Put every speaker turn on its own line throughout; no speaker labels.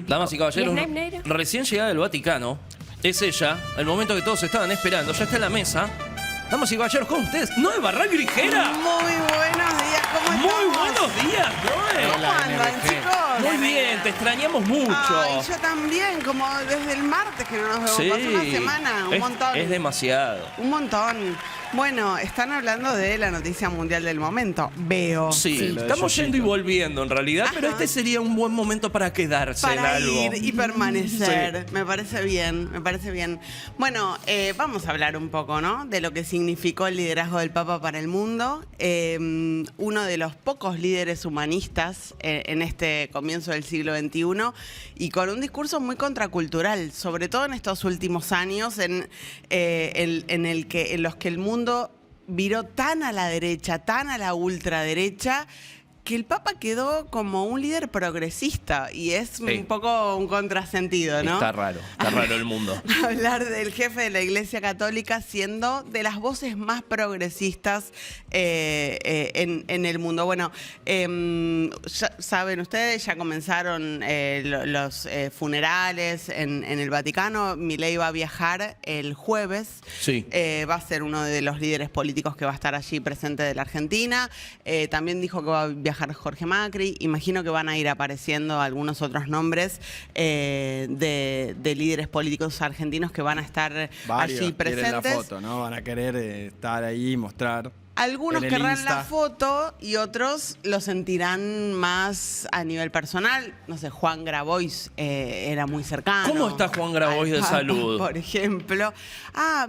Damas y caballeros,
¿Y Snape negro?
recién llegada del Vaticano, es ella, el momento que todos estaban esperando, ya está en la mesa. Damas y caballeros, con ustedes, Noé Barral Grijera.
Muy buenos días, ¿cómo estamos?
Muy buenos días, Noé.
¿Cómo andan, chicos?
Muy bien, te extrañamos mucho.
Ay, yo también, como desde el martes que no nos vemos,
Sí,
pasó una semana, un montón.
Es demasiado.
Un montón. Bueno, están hablando de la noticia mundial del momento. Veo.
Sí, estamos yendo y volviendo en realidad, pero este sería un buen momento para quedarse en
Para
algo.
ir y permanecer. Me parece bien, me parece bien. Bueno, vamos a hablar un poco, ¿no? De lo que significó el liderazgo del Papa para el mundo. Uno de los pocos líderes humanistas en este comienzo del siglo XXI y con un discurso muy contracultural, sobre todo en estos últimos años en los que el mundo viró tan a la derecha, tan a la ultraderecha, que el Papa quedó como un líder progresista y es un poco un contrasentido, ¿no?
Está raro el mundo.
Hablar del jefe de la Iglesia Católica siendo de las voces más progresistas en el mundo. Bueno, ya saben ustedes, ya comenzaron los funerales en el Vaticano. Milei va a viajar el jueves.
Sí.
Va a ser uno de los líderes políticos que va a estar allí presente de la Argentina. También dijo que va a viajar Jorge Macri. Imagino que van a ir apareciendo algunos otros nombres de líderes políticos argentinos que van a estar allí presentes.
Quieren la foto, ¿no? Van a querer estar ahí y mostrar.
Algunos
en el
querrán
Insta
la foto y otros lo sentirán más a nivel personal. No sé, Juan Grabois era muy cercano.
¿Cómo está Juan Grabois de
Papa,
salud?
Por ejemplo.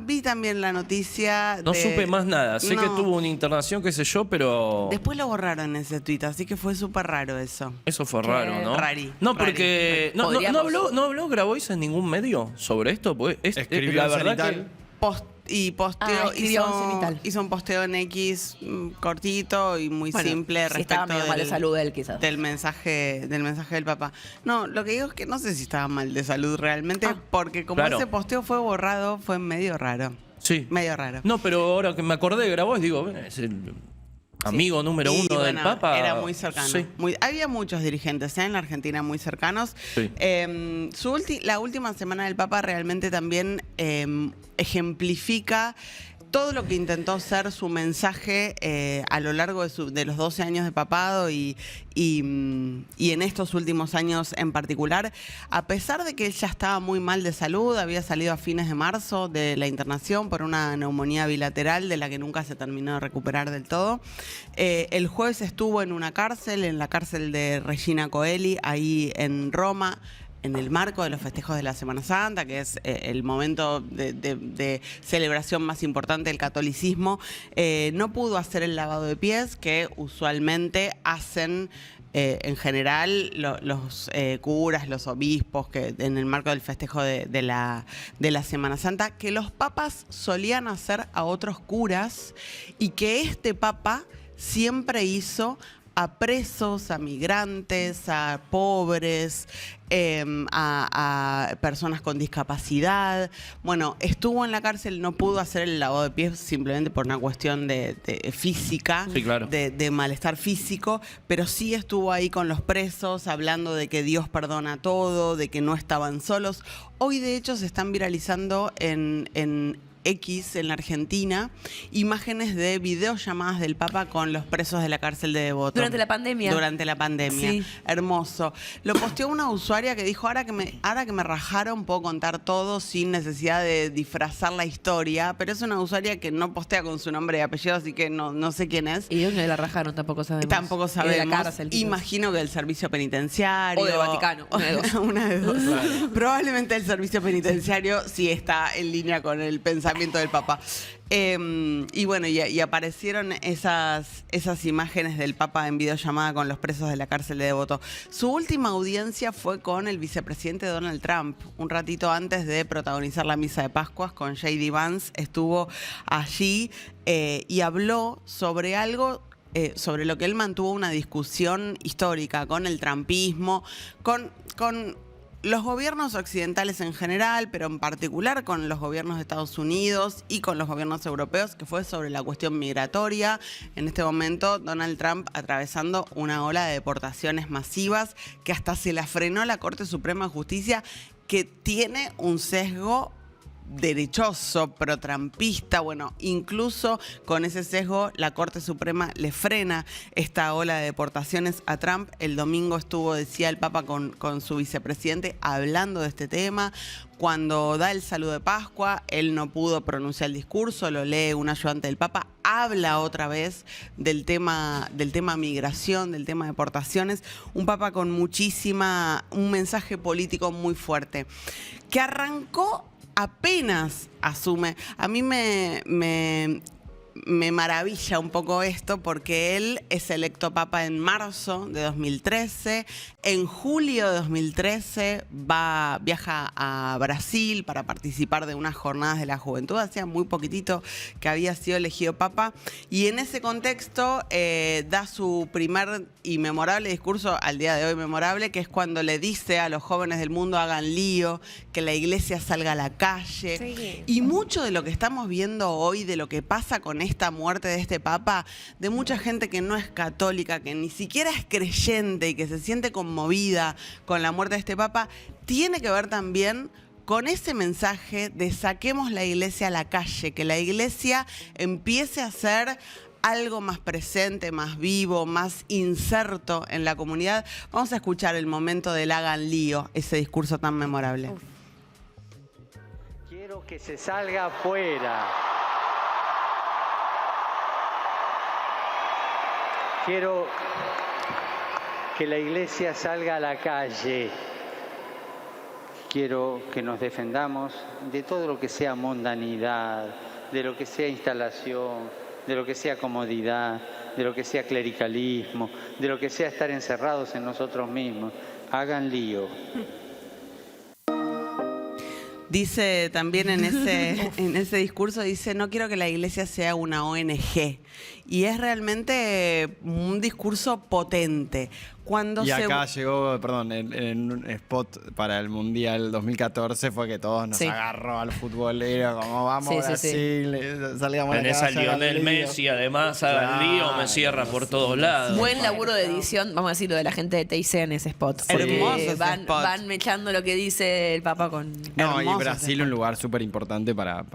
Vi también la noticia
No supe más nada. Sé que
No.
tuvo una internación, qué sé yo, pero...
Después lo borraron ese tuit, así que fue súper raro eso.
Eso fue raro, ¿no?
Rari,
No, porque...
rari.
¿No habló Grabois en ningún medio sobre esto? Pues
Escribió
la
en
verdad
Cenital.
Posteó,
escribió en Cenital.
hizo un posteo en X cortito y muy simple
si estaba
respecto
medio mal de salud él, quizás.
del mensaje del Papa. No, lo que digo es que no sé si estaba mal de salud realmente, porque como
claro.
ese posteo fue borrado, fue medio raro.
Sí.
Medio raro.
No, pero ahora que me acordé de Grabois, digo, es el amigo número
Y,
uno del
bueno,
Papa.
Era muy cercano.
Sí.
Había muchos dirigentes en la Argentina muy cercanos.
Sí.
La última semana del Papa realmente también ejemplifica todo lo que intentó ser su mensaje a lo largo de los 12 años de papado y en estos últimos años en particular. A pesar de que él ya estaba muy mal de salud, había salido a fines de marzo de la internación por una neumonía bilateral de la que nunca se terminó de recuperar del todo. El jueves estuvo en una cárcel, en la cárcel de Regina Coeli, ahí en Roma, en el marco de los festejos de la Semana Santa, que es el momento de celebración más importante del catolicismo. No pudo hacer el lavado de pies que usualmente hacen en general los curas, los obispos, que en el marco del festejo de la Semana Santa, que los papas solían hacer a otros curas y que este papa siempre hizo a presos, a migrantes, a pobres, a personas con discapacidad. Bueno, estuvo en la cárcel, no pudo hacer el lavado de pies simplemente por una cuestión de física,
Sí, claro.
de malestar físico, pero sí estuvo ahí con los presos, hablando de que Dios perdona todo, de que no estaban solos. Hoy, de hecho, se están viralizando en X en la Argentina imágenes de videollamadas del Papa con los presos de la cárcel de Devoto.
Durante la pandemia.
Durante la pandemia.
Sí.
Hermoso. Lo posteó una usuaria que dijo, ahora que me rajaron puedo contar todo sin necesidad de disfrazar la historia, pero es una usuaria que no postea con su nombre y apellido, así que no sé quién es.
¿Y de dónde la rajaron? Tampoco sabemos.
Tampoco
Y
sabemos.
de la cárcel, quizás.
Imagino que del servicio penitenciario.
O del Vaticano, una de dos.
Una de dos. Probablemente el servicio penitenciario sí está en línea con el pensamiento del Papa. Y bueno, y aparecieron esas imágenes del Papa en videollamada con los presos de la cárcel de Devoto. Su última audiencia fue con el vicepresidente Donald Trump. Un ratito antes de protagonizar la misa de Pascuas con J.D. Vance, estuvo allí y habló sobre algo sobre lo que él mantuvo una discusión histórica con el trumpismo, con los gobiernos occidentales en general, pero en particular con los gobiernos de Estados Unidos y con los gobiernos europeos, que fue sobre la cuestión migratoria. En este momento, Donald Trump atravesando una ola de deportaciones masivas que hasta se la frenó la Corte Suprema de Justicia, que tiene un sesgo derechoso, pro-trumpista. Bueno, incluso con ese sesgo la Corte Suprema le frena esta ola de deportaciones a Trump. El domingo estuvo, decía el Papa, con su vicepresidente hablando de este tema. Cuando da el saludo de Pascua, él no pudo pronunciar el discurso, lo lee un ayudante del Papa, habla otra vez del tema migración, del tema deportaciones. Un Papa con un mensaje político muy fuerte, que arrancó apenas asume. A mí me maravilla un poco esto, porque él es electo papa en marzo de 2013. En julio de 2013 viaja a Brasil para participar de unas jornadas de la juventud. Hacía muy poquitito que había sido elegido papa. Y en ese contexto da su primer y memorable discurso, al día de hoy memorable, que es cuando le dice a los jóvenes del mundo: hagan lío, que la iglesia salga a la calle.
Sí.
Y mucho de lo que estamos viendo hoy, de lo que pasa con esta muerte de este papa, de mucha gente que no es católica, que ni siquiera es creyente y que se siente conmovida con la muerte de este papa, tiene que ver también con ese mensaje de saquemos la iglesia a la calle, que la iglesia empiece a ser algo más presente, más vivo, más inserto en la comunidad. Vamos a escuchar el momento del hagan lío, ese discurso tan memorable.
Quiero que se salga afuera. Quiero que la iglesia salga a la calle. Quiero que nos defendamos de todo lo que sea mundanidad, de lo que sea instalación, de lo que sea comodidad, de lo que sea clericalismo, de lo que sea estar encerrados en nosotros mismos. Hagan lío.
Dice también en ese discurso, dice: no quiero que la iglesia sea una ONG. Y es realmente un discurso potente. Cuando
y acá llegó, perdón, en un spot para el Mundial 2014 fue que todos nos agarró al futbolero, como vamos Brasil, salgamos a la
Tenés a
calle,
Lionel
hagan lío.
Messi, además, hagan lío, me cierra por todos lados.
Buen laburo de edición, vamos a decirlo, de la gente de TIC en ese spot. Porque
Hermoso ese
van,
spot.
van mechando lo que dice el Papa con...
No, y
Hermoso
Brasil
ese
un lugar súper importante para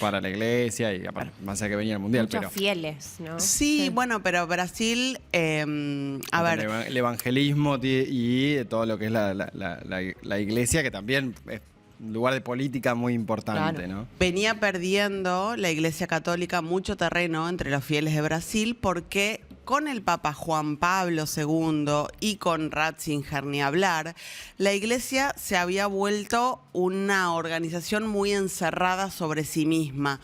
la iglesia, y aparte, más allá que venía el Mundial,
Muchos
pero
fieles, ¿no?
Sí, bueno, pero Brasil, a ver,
el evangelismo y todo lo que es la iglesia, que también es un lugar de política muy importante,
Claro.
¿no?
venía perdiendo la Iglesia Católica mucho terreno entre los fieles de Brasil, porque con el Papa Juan Pablo II y con Ratzinger ni hablar, la Iglesia se había vuelto una organización muy encerrada sobre sí misma.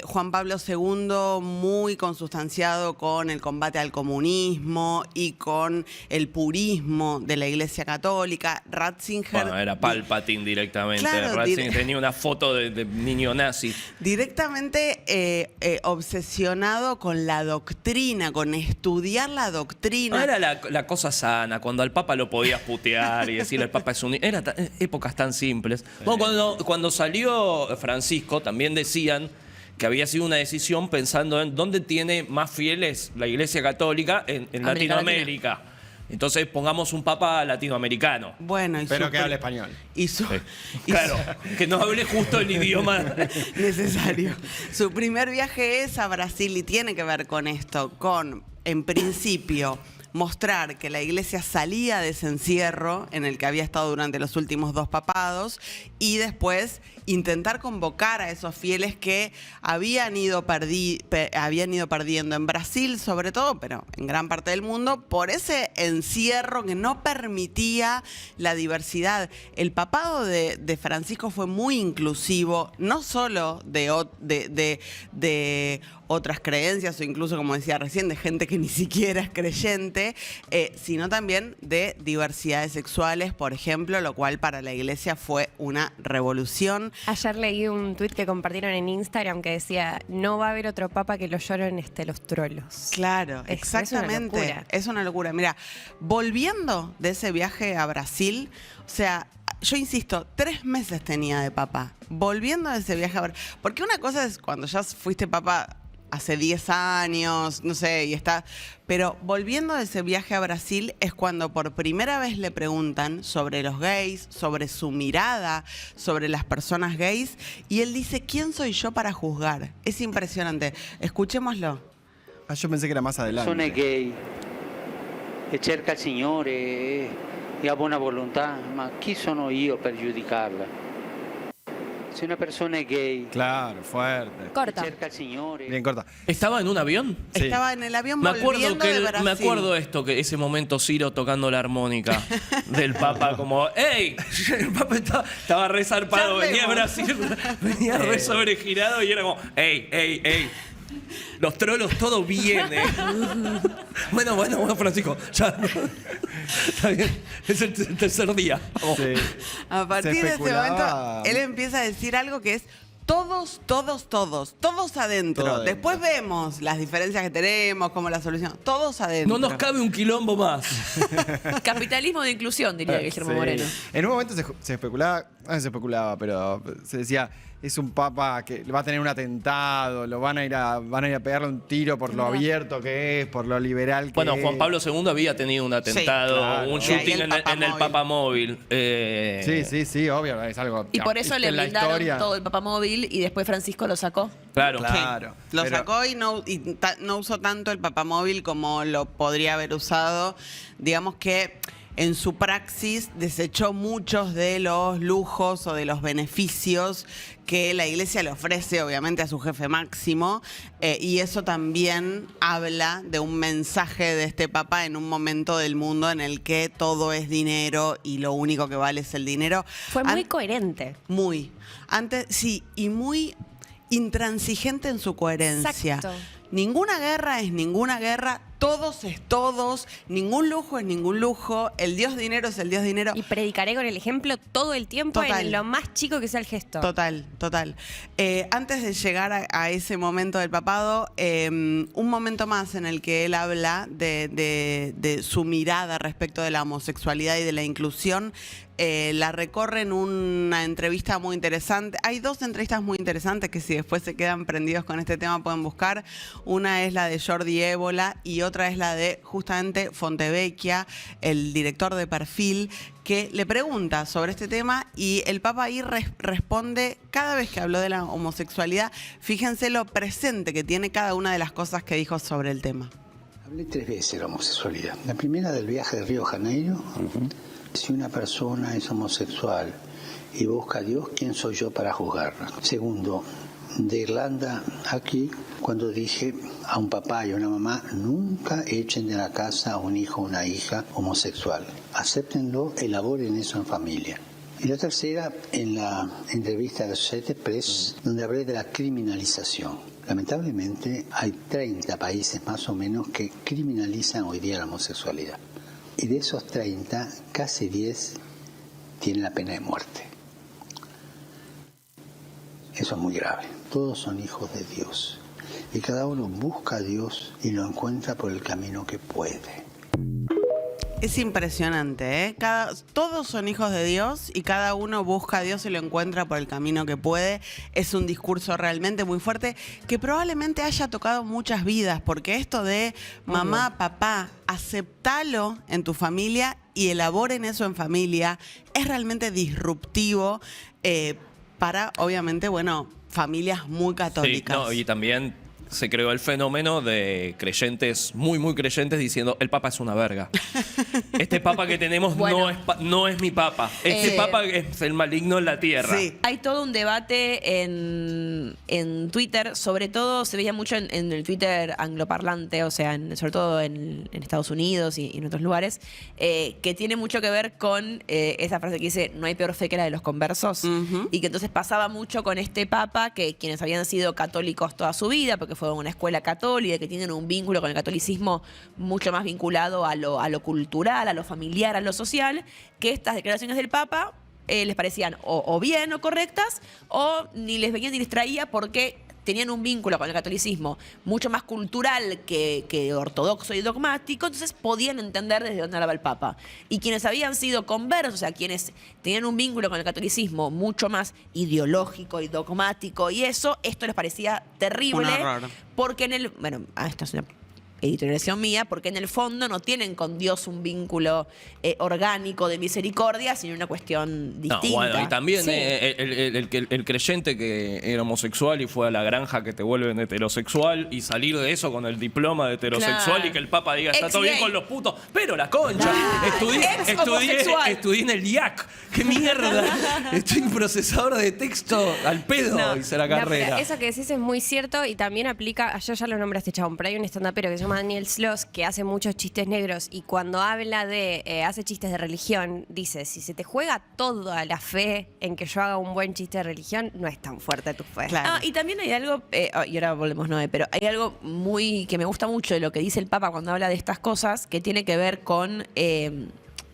Juan Pablo II muy consustanciado con el combate al comunismo y con el purismo de la Iglesia Católica. Ratzinger...
Bueno, era Palpatine directamente.
Claro,
Ratzinger tenía una foto de niño nazi.
Directamente obsesionado con la doctrina, con estudiar la doctrina.
No era la cosa sana, cuando al Papa lo podías putear y decirle al Papa es un... Eran épocas tan simples. Bueno, cuando salió Francisco también decían que había sido una decisión pensando en dónde tiene más fieles la Iglesia Católica en Latinoamérica. Entonces pongamos un papa latinoamericano.
Bueno,
Pero que hable español.
Claro, que no hable justo el idioma.
necesario. Su primer viaje es a Brasil y tiene que ver con esto, con, en principio, mostrar que la iglesia salía de ese encierro en el que había estado durante los últimos 2 papados, y después intentar convocar a esos fieles que habían ido perdiendo en Brasil, sobre todo, pero en gran parte del mundo, por ese encierro que no permitía la diversidad. El papado de Francisco fue muy inclusivo, no solo de otras creencias, o incluso, como decía recién, de gente que ni siquiera es creyente, sino también de diversidades sexuales, por ejemplo, lo cual para la iglesia fue una revolución.
Ayer leí un tuit que compartieron en Instagram que decía: no va a haber otro papa que lo lloren los trolos.
Claro, exactamente.
Es una locura.
Es una locura. Mira, volviendo de ese viaje a Brasil, o sea, yo insisto, 3 meses tenía de papá. Volviendo de ese viaje a ver. Porque una cosa es cuando ya fuiste papá hace 10 años, no sé, y está. Pero volviendo de ese viaje a Brasil es cuando por primera vez le preguntan sobre los gays, sobre su mirada, sobre las personas gays. Y él dice, ¿quién soy yo para juzgar? Es impresionante. Escuchémoslo.
Yo pensé que era más adelante.
Sono gay e cerca il Signore e ha buona volontà, ma chi sono io per giudicarla? Si una persona è gay,
Claro, fuerte.
Corta.
cerca il Signore.
Bien corta.
¿Estaba en un avión?
Sí.
Estaba en el avión
Me acuerdo
volviendo de Brasil.
me acuerdo esto, que ese momento Ciro tocando la armónica del Papa, como, ¡ey! El Papa estaba re zarpado, venía a Brasil, venía re sobregirado y era como, ¡ey, ey, ey! Los trolos, todo bien, ¿eh? Bueno, Francisco, ya. Está bien, es el tercer día. Vamos.
Sí.
A partir
Se
de ese
especulaba.
momento, él empieza a decir algo que es todos adentro.
Todo adentro.
Después vemos las diferencias que tenemos, como la solución. Todos adentro.
No nos cabe un quilombo más.
Capitalismo de inclusión, diría Guillermo
Sí.
Moreno.
En un momento se especulaba, no se especulaba, pero se decía, es un papa que va a tener un atentado, van a ir a pegarle un tiro por lo abierto que es, por lo liberal que
Bueno,
es.
Juan Pablo II había tenido un atentado,
claro.
un
Y ahí
shooting
el
en el
papamóvil.
Papamóvil.
Sí, obvio, es algo.
Y por eso le
en la
blindaron
historia.
todo el papamóvil y después Francisco lo sacó.
Claro.
Claro.
Lo
pero-
sacó y no usó tanto el papamóvil como lo podría haber usado. Digamos que en su praxis desechó muchos de los lujos o de los beneficios que la iglesia le ofrece, obviamente, a su jefe máximo. Y eso también habla de un mensaje de este papa en un momento del mundo en el que todo es dinero y lo único que vale es el dinero.
Fue muy coherente.
Muy. Antes, sí, y muy intransigente en su coherencia.
Exacto.
Ninguna guerra es ninguna guerra, todos es todos, ningún lujo es ningún lujo, el Dios dinero es el Dios dinero.
Y predicaré con el ejemplo todo el tiempo
Total.
en lo más chico que sea el gesto.
Total. Antes de llegar a ese momento del papado, un momento más en el que él habla de su mirada respecto de la homosexualidad y de la inclusión, la recorre en una entrevista muy interesante. Hay 2 entrevistas muy interesantes que si después se quedan prendidos con este tema pueden buscar. Una es la de Jordi Évola y otra es la de justamente Fontevecchia, el director de Perfil, que le pregunta sobre este tema y el Papa ahí responde cada vez que habló de la homosexualidad. Fíjense lo presente que tiene cada una de las cosas que dijo sobre el tema.
Hablé 3 veces de la homosexualidad. La primera del viaje de Río de Janeiro. Si una persona es homosexual y busca a Dios, ¿quién soy yo para juzgarla? Segundo, de Irlanda aquí, cuando dije a un papá y a una mamá, nunca echen de la casa a un hijo o una hija homosexual. Acéptenlo, elaboren eso en familia. Y la tercera, en la entrevista de Associated Press, donde hablé de la criminalización. Lamentablemente hay 30 países más o menos que criminalizan hoy día la homosexualidad. Y de esos 30, casi 10 tienen la pena de muerte. Eso es muy grave. Todos son hijos de Dios. Y cada uno busca a Dios y lo encuentra por el camino que puede.
Es impresionante, ¿eh? Todos son hijos de Dios y cada uno busca a Dios y lo encuentra por el camino que puede. Es un discurso realmente muy fuerte que probablemente haya tocado muchas vidas, porque esto de mamá, papá, aceptalo en tu familia y elaboren eso en familia es realmente disruptivo para, obviamente, familias muy católicas.
Sí, no, y también se creó el fenómeno de creyentes, muy, muy creyentes, diciendo, el Papa es una verga. Este Papa que tenemos
Bueno.
no es mi Papa. Este Papa es el maligno en la tierra.
Sí.
Hay todo un debate en Twitter, sobre todo se veía mucho en el Twitter angloparlante, o sea, sobre todo en Estados Unidos y en otros lugares, que tiene mucho que ver con esa frase que dice, no hay peor fe que la de los conversos, y que entonces pasaba mucho con este Papa, que quienes habían sido católicos toda su vida, porque fue una escuela católica, que tienen un vínculo con el catolicismo mucho más vinculado a lo cultural, a lo familiar, a lo social, que estas declaraciones del Papa les parecían o bien o correctas, o ni les venía ni les traía porque tenían un vínculo con el catolicismo mucho más cultural que ortodoxo y dogmático, entonces podían entender desde dónde hablaba el Papa. Y quienes habían sido conversos, o sea, quienes tenían un vínculo con el catolicismo mucho más ideológico y dogmático y eso, esto les parecía terrible.
Un horror.
Porque bueno, esta es una editorialización mía, porque en el fondo no tienen con Dios un vínculo orgánico de misericordia, sino una cuestión distinta.
No, bueno, y también
Sí.
el creyente que era homosexual y fue a la granja que te vuelven heterosexual y salir de eso con el diploma de heterosexual
Claro.
y que el Papa diga, está todo bien
Ex-gay.
con los putos, pero la concha,
Ex-homosexual.
estudié en el IAC, qué mierda, estoy en procesador de texto al pedo, hice la
No, pero
carrera.
eso que decís es muy cierto y también aplica, yo ya lo nombraste, chabón, pero hay un stand-upero que se llama Daniel Sloss que hace muchos chistes negros y cuando habla hace chistes de religión, dice, si se te juega toda la fe en que yo haga un buen chiste de religión, no es tan fuerte tu fe.
Claro.
Ah, y también hay algo, y ahora volvemos, Noé, pero hay algo que me gusta mucho de lo que dice el Papa cuando habla de estas cosas, que tiene que ver con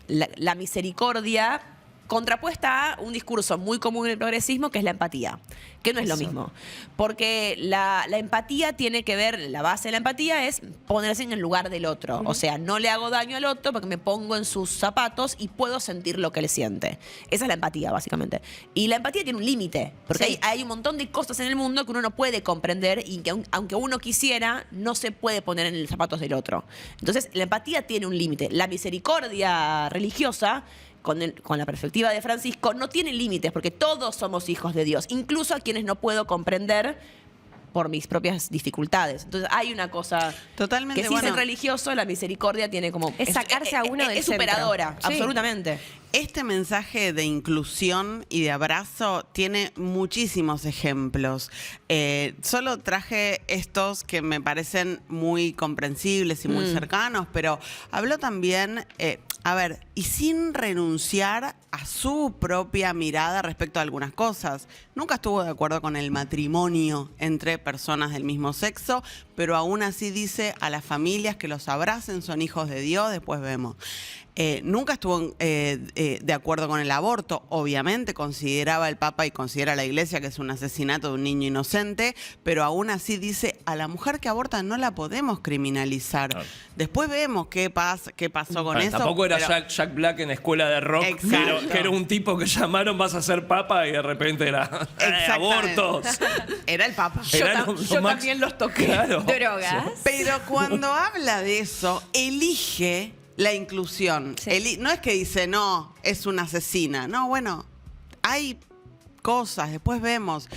la misericordia contrapuesta a un discurso muy común en el progresismo, que es la empatía, que no es lo mismo. Porque la empatía tiene que ver, la base de la empatía es ponerse en el lugar del otro. O sea, no le hago daño al otro porque me pongo en sus zapatos y puedo sentir lo que él siente. Esa es la empatía, básicamente. Y la empatía tiene un límite, porque
Sí.
hay un montón de cosas en el mundo que uno no puede comprender y que aunque uno quisiera, no se puede poner en los zapatos del otro. Entonces, la empatía tiene un límite. La misericordia religiosa, con la perspectiva de Francisco, no tiene límites, porque todos somos hijos de Dios, incluso a quienes no puedo comprender por mis propias dificultades. Entonces hay una cosa
Totalmente,
que sí
bueno.
es religioso, la misericordia tiene como...
Es sacarse a uno del
es
centro.
superadora,
Sí.
absolutamente.
Este mensaje de inclusión y de abrazo tiene muchísimos ejemplos. Solo traje estos que me parecen muy comprensibles y muy cercanos, pero habló también, y sin renunciar a su propia mirada respecto a algunas cosas. Nunca estuvo de acuerdo con el matrimonio entre personas del mismo sexo, pero aún así dice a las familias que los abracen, son hijos de Dios, después vemos. Nunca estuvo de acuerdo con el aborto, obviamente consideraba el Papa y considera la Iglesia que es un asesinato de un niño inocente, pero aún así dice, a la mujer que aborta no la podemos criminalizar.
Claro.
Después vemos qué pasó con eso.
Tampoco era
pero-
Jack Black en Escuela de Rock,
Exacto.
que era un tipo que llamaron, vas a ser papa, y de repente era
Exactamente.
abortos.
Era el Papa.
Era lo
yo
más-
también los toqué.
Claro.
Drogas.
Pero cuando habla de eso, elige la inclusión.
Sí.
No es que dice, no, es una asesina. No, bueno, hay cosas, después vemos.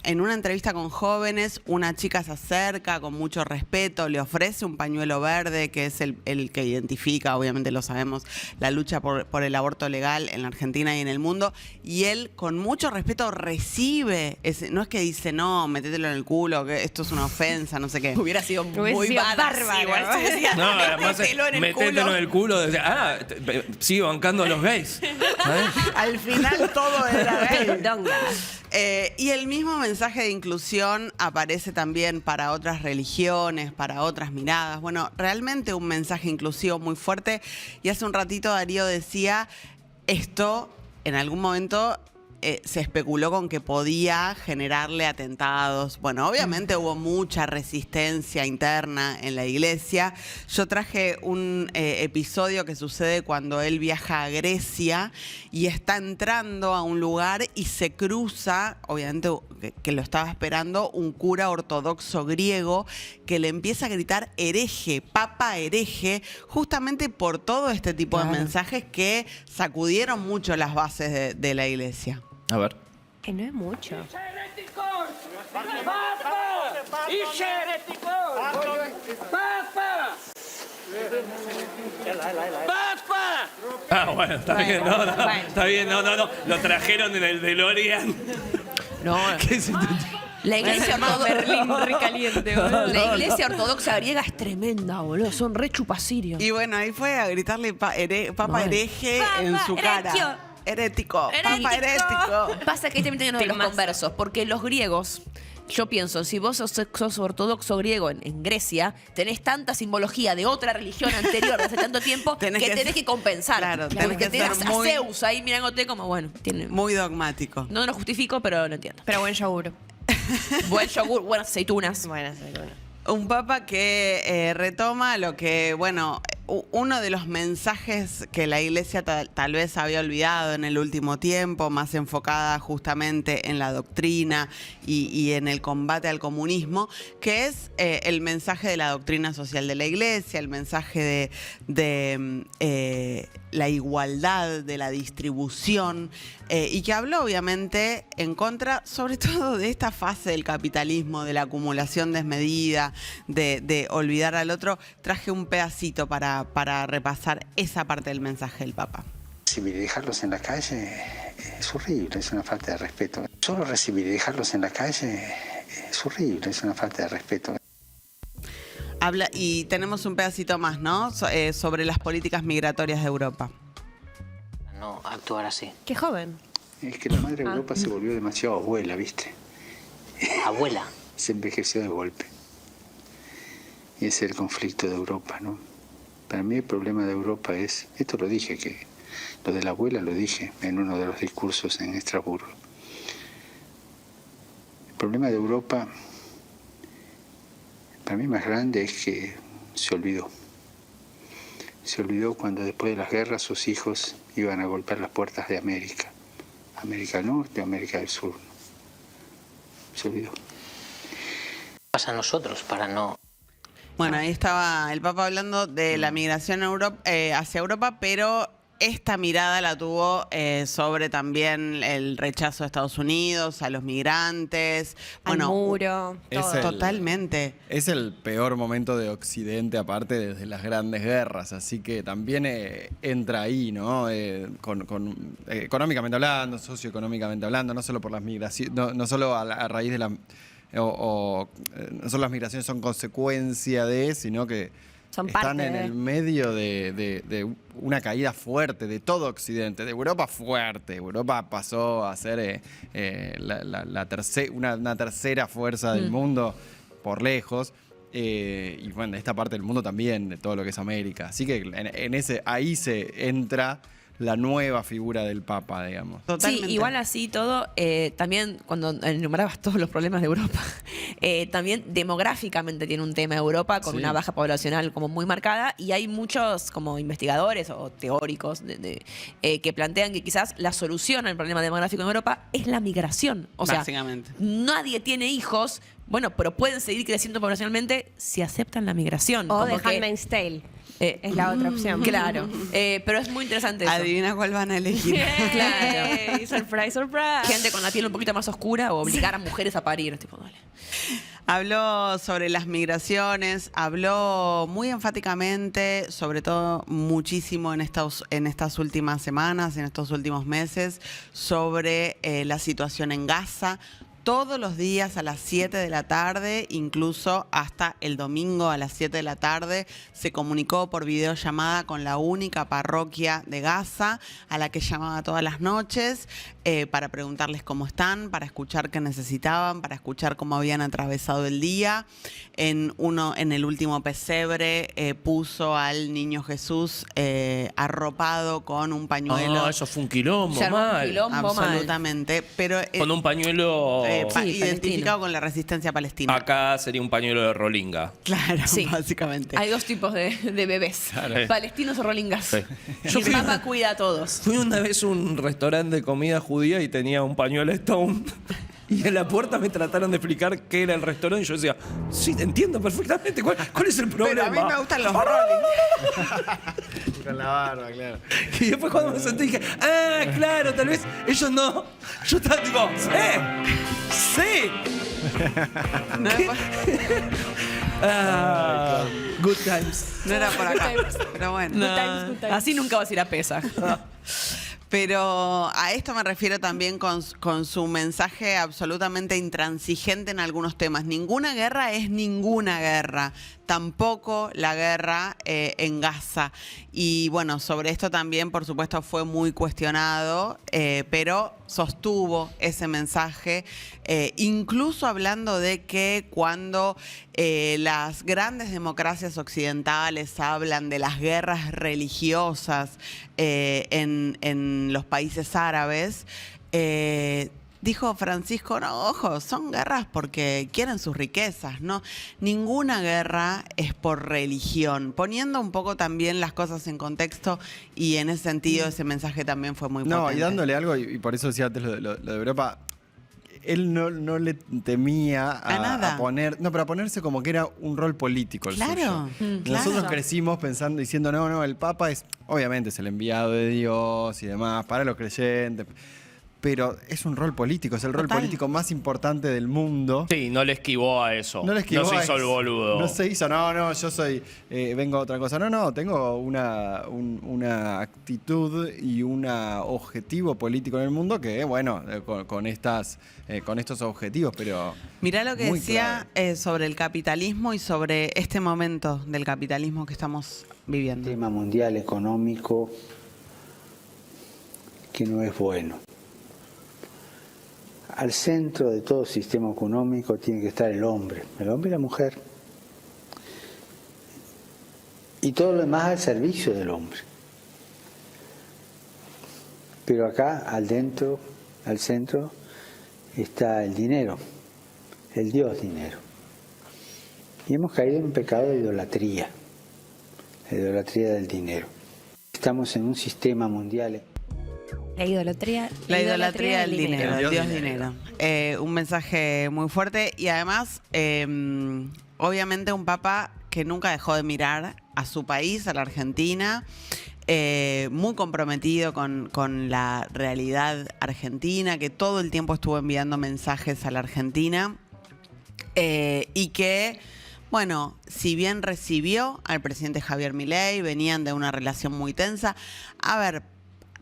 En una entrevista con jóvenes, una chica se acerca con mucho respeto, le ofrece un pañuelo verde, que es el que identifica, obviamente lo sabemos, la lucha por el aborto legal en la Argentina y en el mundo, y él con mucho respeto recibe, no es que dice, no, métetelo en el culo, que esto es una ofensa, no sé qué.
Hubiera sido
Hubiese
muy
sido
badass,
bárbaro.
igual, si decía,
No, además,
métetelo en el
metételo
culo.
en el culo. Decía, sigue bancando a los gays. ¿sabes?
Al final todo era gay.
Pindongas.
Y el mismo mensaje de inclusión aparece también para otras religiones, para otras miradas. Bueno, realmente un mensaje inclusivo muy fuerte. Y hace un ratito Darío decía, esto en algún momento se especuló con que podía generarle atentados. Bueno, obviamente hubo mucha resistencia interna en la iglesia. Yo traje un episodio que sucede cuando él viaja a Grecia y está entrando a un lugar y se cruza, obviamente que lo estaba esperando, un cura ortodoxo griego que le empieza a gritar hereje, papa hereje, justamente por todo este tipo de mensajes que sacudieron mucho las bases de la iglesia.
A ver.
Que no es mucho.
Bueno, está bien, no, está bien, no. Lo trajeron en el DeLorean.
No,
¿Qué se te-
la iglesia ortodoxa.
Berlín recaliente, boludo.
La iglesia ortodoxa griega es tremenda, boludo. Son re chupacirios.
Y bueno, ahí fue a gritarle papa hereje en su cara.
heretio.
Herético, papa herético.
Pasa que ahí también tienen los
Temazo.
conversos, porque los griegos, yo pienso, si vos sos ortodoxo griego en Grecia, tenés tanta simbología de otra religión anterior de hace tanto tiempo
Tenés que
tenés que compensar.
claro, tenés
Porque
que
tenés
ser
a
muy-
Zeus ahí mirándote como, bueno, tiene...
Muy dogmático.
No lo justifico, pero lo entiendo.
Pero buen yogur.
Buen yogur, buenas aceitunas.
Buenas, algunas.
Un papa que retoma lo que, bueno, uno de los mensajes que la iglesia tal vez había olvidado en el último tiempo, más enfocada justamente en la doctrina y en el combate al comunismo, que es el mensaje de la doctrina social de la iglesia, el mensaje de la igualdad, de la distribución, y que habló obviamente en contra, sobre todo de esta fase del capitalismo, de la acumulación desmedida, de olvidar al otro. Traje un pedacito para repasar esa parte del mensaje del Papa.
Recibir y dejarlos en la calle es horrible, es una falta de respeto. Solo recibir y dejarlos en la calle es horrible, es una falta de respeto.
Habla, y tenemos un pedacito más, ¿no? Sobre las políticas migratorias de Europa.
No actuar así.
Qué joven.
Es que la madre de Europa se volvió demasiado abuela, ¿viste?
Abuela.
Se envejeció de golpe. Y ese es el conflicto de Europa, ¿no? Para mí el problema de Europa es, esto lo dije, que lo de la abuela lo dije en uno de los discursos en Estrasburgo. El problema de Europa, para mí más grande, es que se olvidó. Se olvidó cuando después de las guerras sus hijos iban a golpear las puertas de América. América del Norte, América del Sur. Se olvidó.
Pasa a nosotros para no...
Bueno, ahí estaba el Papa hablando de la migración hacia Europa, pero esta mirada la tuvo sobre también el rechazo de Estados Unidos, a los migrantes.
Al muro,
Es
todo.
el-
Totalmente.
Es el peor momento de Occidente, aparte desde las grandes guerras, así que también entra ahí, ¿no? Económicamente hablando, socioeconómicamente hablando, no solo por las migraciones, no solo a raíz de la... no solo las migraciones son consecuencia de, sino que
Son
están
parte
en
de.
el medio de una caída fuerte de todo Occidente, de Europa fuerte. Europa pasó a ser una tercera fuerza del mundo por lejos. Y bueno, esta parte del mundo también, de todo lo que es América. Así que ahí se entra la nueva figura del Papa, digamos.
Totalmente.
Sí, igual así todo, también cuando enumerabas todos los problemas de Europa, también demográficamente tiene un tema Europa con
Sí.
una baja poblacional como muy marcada, y hay muchos como investigadores o teóricos que plantean que quizás la solución al problema demográfico en Europa es la migración. O sea,
Básicamente.
nadie tiene hijos, bueno, pero pueden seguir creciendo poblacionalmente si aceptan la migración.
O
Como
de
que-
Handmaid's Tale. Es la otra opción.
Claro, pero es muy interesante eso.
Adivina cuál van a elegir.
Claro.
Yay, surprise, surprise.
Gente con la piel un poquito más oscura o obligar a mujeres a parir. Tipo, dale.
Habló sobre las migraciones, habló muy enfáticamente, sobre todo muchísimo en estas últimas semanas, en estos últimos meses, sobre la situación en Gaza. Todos los días a las 7 de la tarde, incluso hasta el domingo a las 7 de la tarde, se comunicó por videollamada con la única parroquia de Gaza, a la que llamaba todas las noches, para preguntarles cómo están, para escuchar qué necesitaban, para escuchar cómo habían atravesado el día. En el último pesebre puso al niño Jesús arropado con un pañuelo.
Ah, eso fue un quilombo,
Se armó un
mal.
quilombo. mal.
Absolutamente, pero
Con un pañuelo...
Sí,
identificado
palestino.
con la resistencia palestina.
Acá sería un pañuelo de rolinga.
Claro,
Sí.
básicamente.
Hay dos tipos de bebés, palestinos o rolingas.
Sí.
Y el Papa cuida a todos.
Fui una vez a un restaurante de comida judía y tenía un pañuelo Stone. Y en la puerta me trataron de explicar qué era el restaurante. Y yo decía, sí, te entiendo perfectamente. ¿Cuál es el problema?
Pero a mí me gustan los rolling.
Con la barba, claro.
Y después cuando me senté dije, ah, claro, tal vez ellos no. Yo estaba tipo, sí.
No,
Ah, good times.
no era por acá. Pero bueno.
No,
times, good times.
así nunca vas a ir a Pesa.
Pero a esto me refiero también con su mensaje absolutamente intransigente en algunos temas. Ninguna guerra es ninguna guerra, tampoco la guerra en Gaza. Y bueno, sobre esto también, por supuesto, fue muy cuestionado, pero sostuvo ese mensaje, incluso hablando de que cuando las grandes democracias occidentales hablan de las guerras religiosas en los países árabes, dijo Francisco, no, ojo, son guerras porque quieren sus riquezas, ¿no? Ninguna guerra es por religión, poniendo un poco también las cosas en contexto, y en ese sentido ese mensaje también fue muy potente.
No, y dándole algo, y por eso decía antes lo de Europa, él no le temía
A nada.
a ponerse como que era un rol político el
Claro,
suyo.
claro.
Nosotros crecimos diciendo, no, el Papa obviamente es el enviado de Dios y demás, para los creyentes, pero es un rol político, es el rol
Total.
político más importante del mundo.
Sí, no le esquivó a eso.
No le esquivó
se
a
hizo el
eso.
boludo.
No se hizo, no, yo soy, vengo a otra cosa. No, tengo una actitud y un objetivo político en el mundo que, bueno, con estos objetivos, pero...
Mirá lo que
muy
decía sobre el capitalismo y sobre este momento del capitalismo que estamos viviendo.
Tema mundial económico que no es bueno. Al centro de todo sistema económico tiene que estar el hombre y la mujer. Y todo lo demás al servicio del hombre. Pero acá, al centro, está el dinero, el Dios dinero. Y hemos caído en un pecado de idolatría, la idolatría del dinero. Estamos en un sistema mundial.
La idolatría
Del dinero,
El
el Dios
dinero.
dinero. Un mensaje muy fuerte y además, obviamente, un papa que nunca dejó de mirar a su país, a la Argentina, muy comprometido con la realidad argentina, que todo el tiempo estuvo enviando mensajes a la Argentina y que... Bueno, si bien recibió al presidente Javier Milei, venían de una relación muy tensa. A ver,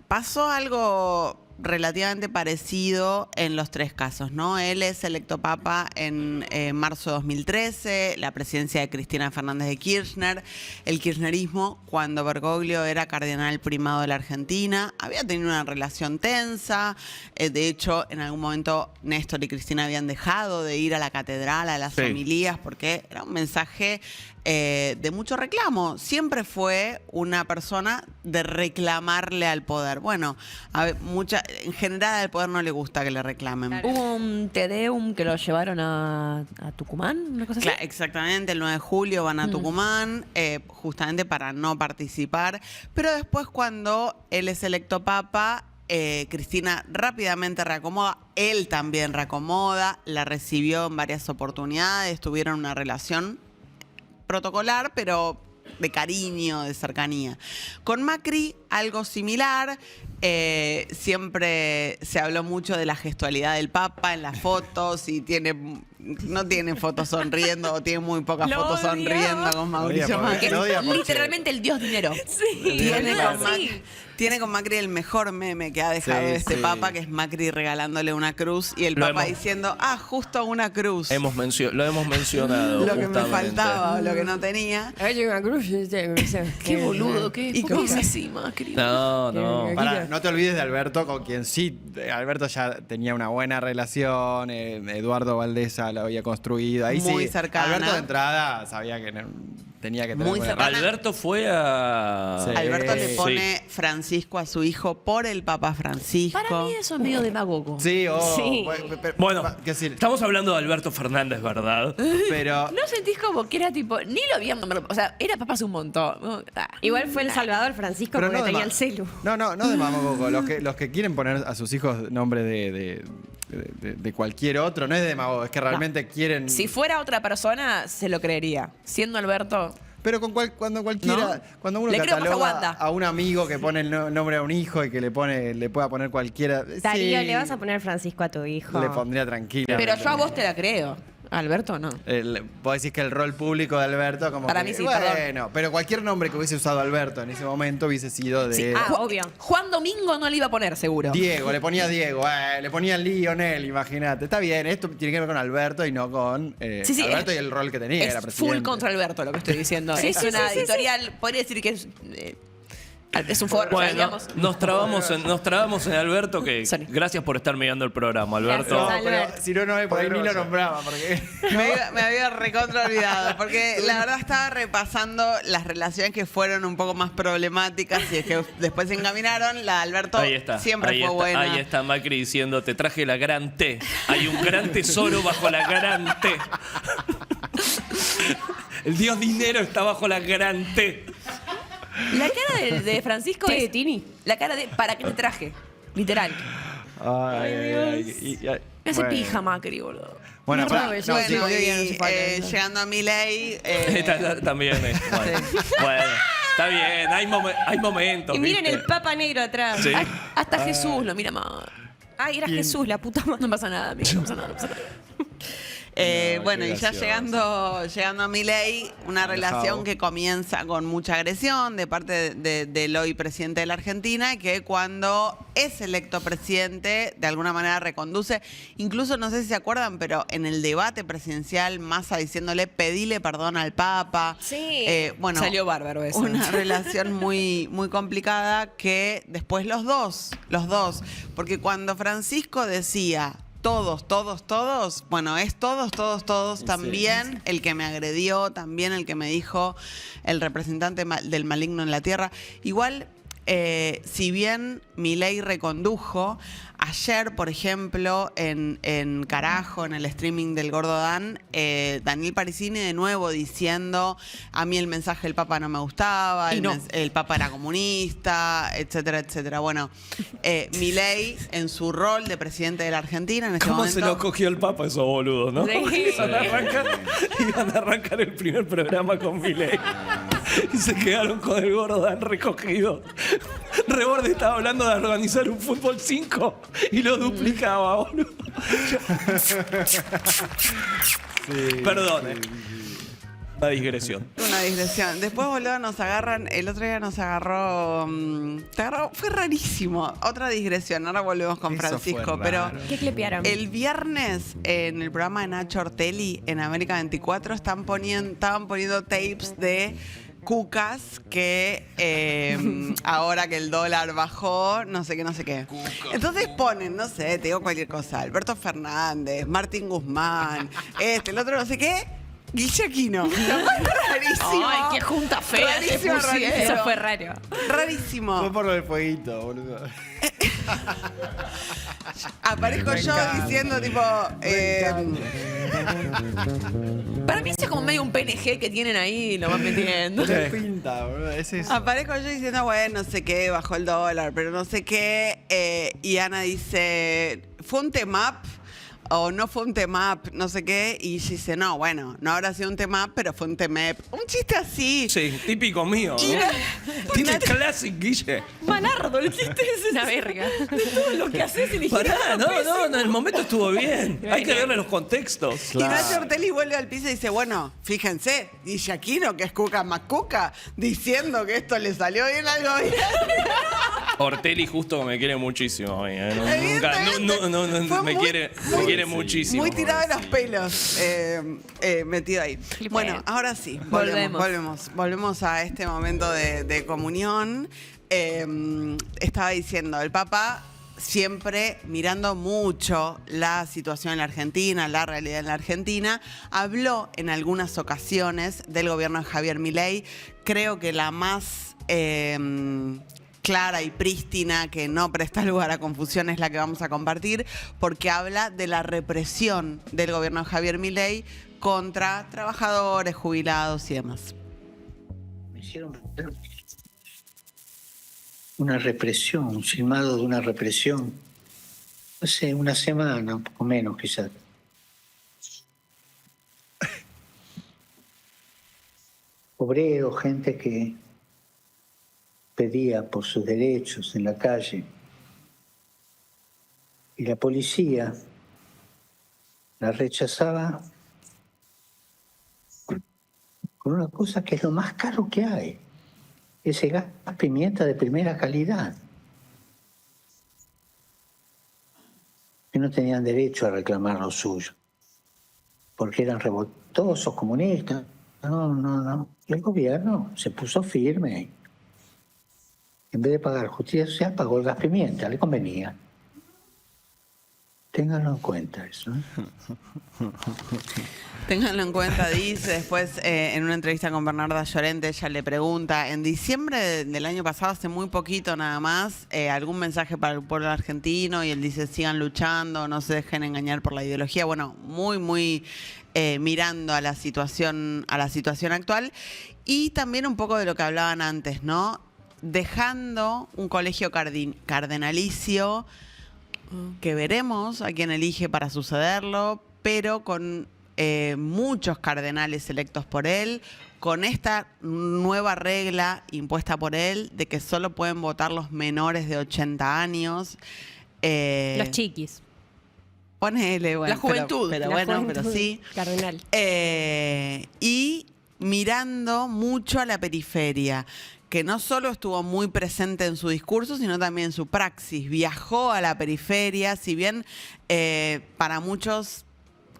pasó algo relativamente parecido en los tres casos, ¿no? Él es electo papa en marzo de 2013, la presidencia de Cristina Fernández de Kirchner, el kirchnerismo, cuando Bergoglio era cardenal primado de la Argentina, había tenido una relación tensa, de hecho, en algún momento Néstor y Cristina habían dejado de ir a la catedral, a las
Sí.
homilías, porque era un mensaje de mucho reclamo. Siempre fue una persona de reclamarle al poder. Bueno, en general al poder no le gusta que le reclamen.
Claro.
Hubo un Te Deum que lo llevaron a Tucumán, una cosa así.
Exactamente, el 9 de julio van a Tucumán, justamente para no participar. Pero después, cuando él es electo papa, Cristina rápidamente reacomoda, él también reacomoda, la recibió en varias oportunidades, tuvieron una relación protocolar, pero de cariño, de cercanía. Con Macri, algo similar. Siempre se habló mucho de la gestualidad del Papa en las fotos y no tiene fotos sonriendo o tiene muy pocas
Lo
fotos
odio.
sonriendo con Mauricio
Lo odia
Macri.
lo odia porque-
Literalmente el Dios dinero.
Tiene con Macri el mejor meme que ha dejado
Sí,
este
sí.
Papa, que es Macri regalándole una cruz y el
Lo
Papa
hemos-
diciendo, justo una cruz.
Lo hemos mencionado.
Lo que me
justamente.
faltaba o lo que no tenía.
Qué boludo, qué
¿Y cómo se-
sí, Macri.
No.
Pará, no te olvides de Alberto, con quien sí, Alberto ya tenía una buena relación, Eduardo Valdesa lo había construido, ahí
Muy
sí.
cercana.
Alberto de entrada sabía que tenía que tener
Muy
buena
cercana.
relación.
Alberto fue a...
Sí.
Alberto le
Sí.
pone Francisco a su hijo por el Papa Francisco.
Para mí eso es medio demagogo.
Sí,
Sí.
Bueno,
qué decir,
estamos hablando de Alberto Fernández, ¿verdad?
pero
¿No sentís como que era tipo, ni lo habían nombrado? O sea, era papá hace un montón.
Igual fue el Salvador Francisco
pero
porque
no
tenía
dema-
el celu.
No demagogo. Los que quieren poner a sus hijos nombre de cualquier otro, no es de demagogo, es que realmente quieren.
Si fuera otra persona, se lo creería. Siendo Alberto.
Pero cuando cualquiera,
¿No?
cuando uno
Le creo más a
cataloga
Wanda.
a un amigo que pone el nombre a un hijo y que le pueda poner cualquiera.
Darío,
sí,
¿le vas a poner Francisco a tu hijo?
Le pondría tranquila.
Pero yo a vos te la creo. A Alberto no.
Vos decís que el rol público de Alberto, como
Para
que,
mí sí,
bueno,
perdón.
pero cualquier nombre que hubiese usado Alberto en ese momento hubiese sido de
Sí,
obvio.
Juan Domingo no le iba a poner, seguro.
Diego, le ponía Diego, le ponía Lionel, imagínate. Está bien, esto tiene que ver con Alberto y no con
Sí,
Alberto
es-
y el rol que tenía, era
Es
presidente.
full contra Alberto lo que estoy diciendo.
Sí,
Es
sí,
una
sí, sí,
editorial, podría decir que es Es un forro,
Bueno,
digamos.
nos trabamos en Alberto, que
Sorry.
gracias por estar mirando el programa, Alberto.
Gracias,
Pero
Albert.
si no, por ahí ni lo nombraba. Porque...
Me había recontra olvidado, porque la verdad estaba repasando las relaciones que fueron un poco más problemáticas y es que después se encaminaron. La de Alberto
Ahí está.
siempre
ahí
fue
está,
buena.
Ahí está Macri diciendo, te traje la gran T. Hay un gran tesoro bajo la gran T. El dios dinero está bajo la gran T.
La cara de Francisco
¿Qué,
es
Tini?
la cara de ¿para qué te traje? Literal.
Ay,
Me hace
bueno.
pija Macri, boludo.
Bueno,
No,
pará,
no,
no,
yo-
Bueno,
sí,
y llegando a Milei,
También. Bueno, está bien, hay momentos.
Y miren
¿viste?
el Papa Negro atrás.
Sí.
Hasta Jesús lo mira mal.
Ay, era Jesús, la puta madre.
No pasa nada, amigo, no pasa nada, no pasa nada.
bueno,
qué
y ya
gracioso.
llegando a Milei, una relación
Alejado.
que comienza con mucha agresión de parte del hoy presidente de la Argentina, y que cuando es electo presidente, de alguna manera reconduce. Incluso, no sé si se acuerdan, pero en el debate presidencial, Massa diciéndole, pedile perdón al Papa.
Sí.
Bueno,
Salió bárbaro eso.
una relación muy, muy complicada que después los dos, porque cuando Francisco decía todos, bueno, es todos, también el que me agredió, también el que me dijo el representante del maligno en la tierra. Igual, si bien Milei recondujo, ayer, por ejemplo, en Carajo, en el streaming del Gordo Dan, Daniel Parisini de nuevo diciendo, a mí el mensaje del Papa no me gustaba,
Y no.
el Papa era comunista, etcétera, etcétera. Bueno, Milei, en su rol de presidente de la Argentina, en este
¿Cómo
momento...
se lo cogió el Papa esos boludos, no?
Sí.
Iban a arrancar el primer programa con Milei. Y se quedaron con el gordo Dan recogido. Reborde estaba hablando de organizar un fútbol 5 y lo duplicaba, boludo. Perdón, una digresión.
Una digresión. Después, boludo, nos agarran. El otro día nos agarró. Fue rarísimo. Otra digresión. Ahora volvemos con
Eso fue
Francisco. Pero
raro.
¿Qué clepearon?
el viernes, en el programa de Nacho Ortelli, en América 24, estaban poniendo tapes de cucas que ahora que el dólar bajó, no sé qué. Entonces ponen, no sé, te digo cualquier cosa, Alberto Fernández, Martín Guzmán, el otro no sé qué, Guille Aquino. Rarísimo.
Ay, qué junta fea se
Rarísimo,
pusieron.
rarísimo.
Eso fue raro.
Rarísimo.
Fue por lo del fueguito, boludo.
Aparezco
Me
yo
encanta.
diciendo tipo...
Para mí eso es como medio un PNG que tienen ahí y lo van metiendo.
¿Qué pinta, boludo? Es eso.
Aparezco yo diciendo, bueno, no sé qué, bajó el dólar, pero no sé qué. Y Ana dice, ¿fue un temap? O no fue un temap, no sé qué. Y ella dice, no, bueno, no habrá sido un temap, pero fue un temep. Un chiste así.
Sí, típico mío, ¿no? Tiene classic, Guille.
Manardo, el chiste es
Una verga.
todo lo que haces y
Pará, no, en el momento estuvo bien. Hay que verle los contextos.
Y Nacho Ortelli vuelve al piso y dice, bueno, fíjense, Guille Aquino, que es Cuca Macuca, diciendo que esto le salió bien al gobierno.
Ortelli justo me quiere muchísimo a mí, ¿eh?
Evidentemente, fue
me
muy-
quiere muchísimo.
Muy tirado de los pelos, metido ahí. Bueno, ahora sí, volvemos a este momento de comunión. Estaba diciendo, el Papa siempre mirando mucho la situación en la Argentina, la realidad en la Argentina, habló en algunas ocasiones del gobierno de Javier Milei. Creo que la más clara y prístina, que no presta lugar a confusión, es la que vamos a compartir, porque habla de la represión del gobierno de Javier Milei contra trabajadores, jubilados y demás.
Me hicieron una represión, un filmado de una represión. Hace una semana, un poco menos quizás. Obreros, gente que pedía por sus derechos en la calle. Y la policía la rechazaba con una cosa que es lo más caro que hay. Ese gas pimienta de primera calidad. Que no tenían derecho a reclamar lo suyo. Porque eran revoltosos, comunistas. No. Y el gobierno se puso firme. En vez de pagar justicia social, pagó el gas pimienta, le convenía. Ténganlo en cuenta eso.
Ténganlo en cuenta, dice. Después, en una entrevista con Bernarda Llorente, ella le pregunta, en diciembre del año pasado, hace muy poquito nada más, algún mensaje para el pueblo argentino, y él dice, sigan luchando, no se dejen engañar por la ideología. Bueno, muy mirando a la situación actual. Y también un poco de lo que hablaban antes, ¿no? Dejando un colegio cardenalicio, que veremos a quién elige para sucederlo, pero con muchos cardenales electos por él, con esta nueva regla impuesta por él de que solo pueden votar los menores de 80 años.
Los chiquis.
Ponele, bueno.
La juventud.
Pero
La
bueno,
juventud
pero sí.
Cardenal.
Y mirando mucho a la periferia, que no solo estuvo muy presente en su discurso, sino también en su praxis. Viajó a la periferia, si bien para muchos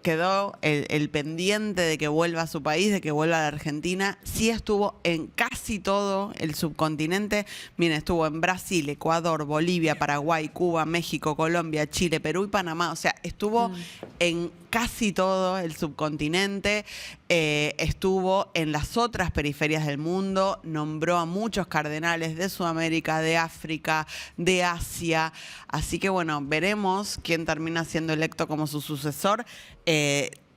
quedó el pendiente de que vuelva a su país, de que vuelva a la Argentina, sí estuvo en casi todo el subcontinente. Miren, estuvo en Brasil, Ecuador, Bolivia, Paraguay, Cuba, México, Colombia, Chile, Perú y Panamá. O sea, estuvo en casi todo el subcontinente, estuvo en las otras periferias del mundo, nombró a muchos cardenales de Sudamérica, de África, de Asia. Así que bueno, veremos quién termina siendo electo como su sucesor.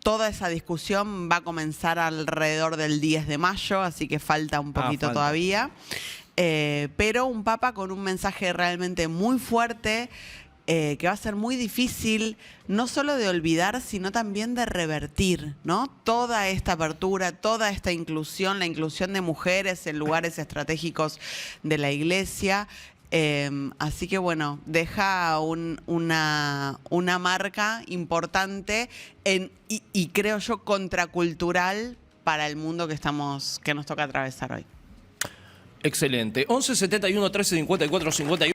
Toda esa discusión va a comenzar alrededor del 10 de mayo, así que falta un poquito todavía. Pero un papa con un mensaje realmente muy fuerte, que va a ser muy difícil no solo de olvidar, sino también de revertir, ¿no? Toda esta apertura, toda esta inclusión, la inclusión de mujeres en lugares estratégicos de la Iglesia. Así que bueno, deja una marca importante y creo yo contracultural para el mundo que nos toca atravesar hoy.
Excelente. 11 71 13 54 51.